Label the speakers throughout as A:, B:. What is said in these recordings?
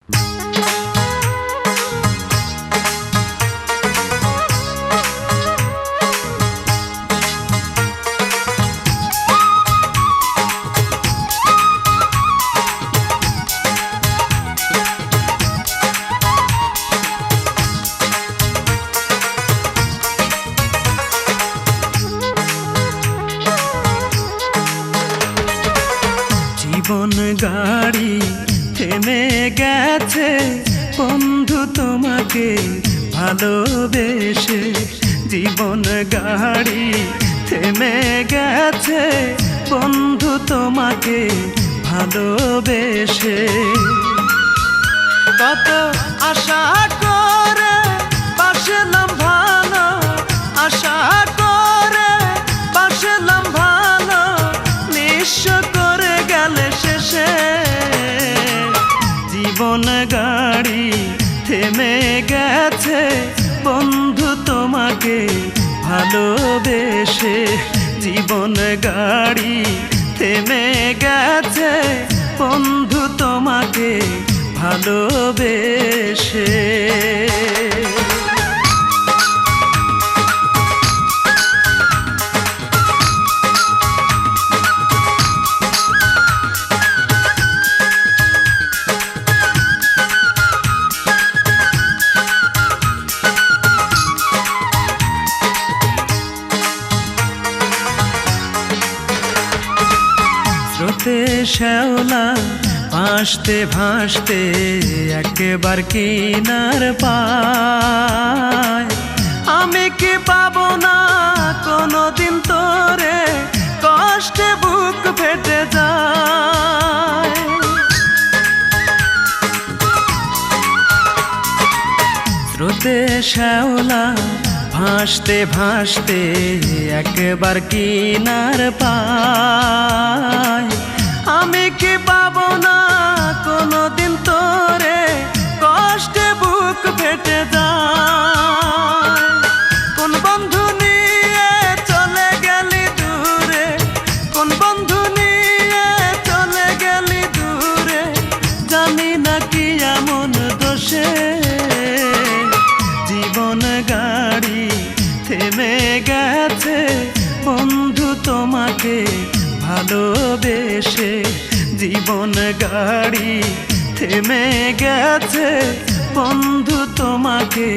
A: জীবন গাড়ি থেমে গেছে বন্ধু তোমাকে ভালোবেসে। জীবন গাড়ি থেমে গেছে বন্ধু তোমাকে ভালোবেসে। কত আশা করে বাসলাম ভালো, আশা করে বাসলাম ভালো, নিঃস্ব করে গেলে শেষে। জীবন গাড়ি থেমে গেছে বন্ধু তোমাকে ভালোবেসে। জীবন গাড়ি থেমে গেছে বন্ধু তোমাকে ভালোবেসে। স্রোতে শ্যাওলা ভাসতে ভাসতে একবার কিনার পায়। আমি কি পাবো না কোনোদিন তোরে, কষ্টে বুক ফেটে যায়। স্রোতে শ্যাওলা ভাসতে ভাসতে একবার কিনার পায়। আমি কি পাবো না কোনোদিন তোরে, কষ্টে বুক ফেটে যায়। কোন বন্ধু নিয়ে চলে গেলি দূরে, কোন বন্ধু নিয়ে চলে গেলি দূরে, জানি না কি এমন দোষে। জীবন গাড়ি থেমে গেছে বন্ধু তোমাকে ভালোবেসে। জীবন গাড়ি থেমে গেছে বন্ধু তোমাকে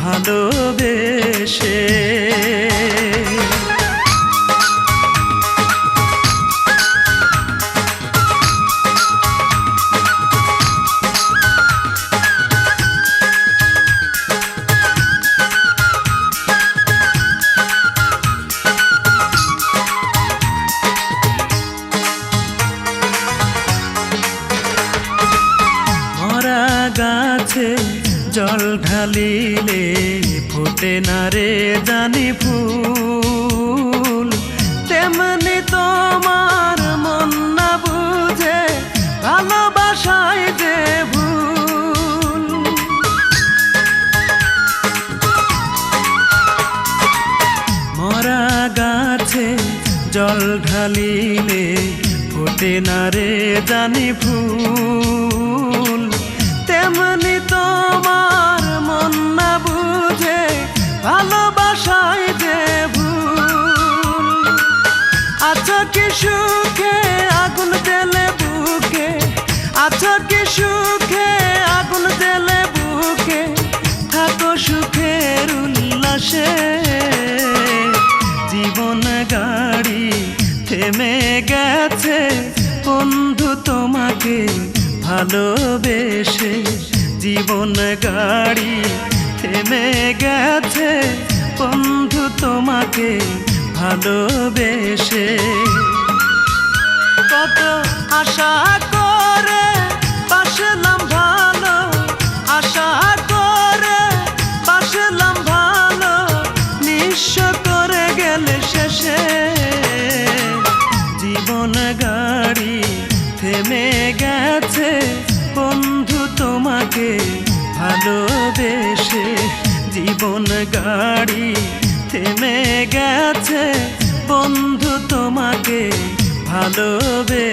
A: ভালোবেসে। গাছে জল ঢালিলে ফোটে না রে জানি ফুল, তেমনি তোমার মন না বুঝে ভালোবাসায় যে ভুল। মরা গাছে জল ঢালিলে ফোটে না রে জানি ফুল, তেমনি তোমার মন না বুঝে ভালোবাসায় যে ভুল। আছো কি সুখে আগুন জ্বেলে বুকে, আছো কি সুখে আগুন জ্বেলে বুকে, থাকো সুখের উল্লাসে। জীবন গাড়ি থেমে গেছে বন্ধু তোমাকে ভালোবেসে। জীবন গাড়ি থেমে গেছে বন্ধু তোমাকে ভালোবেসে। কত আশা করে বাসলাম ভালো, আশা করে বাসলাম ভালো, নিঃস্ব করে গেলে শেষে। জীবন গাড়ি থেমে গেছে বন্ধু তোমাকে ভালোবেসে। জীবন গাড়ি থেমে গেছে বন্ধু তোমাকে ভালোবেসে।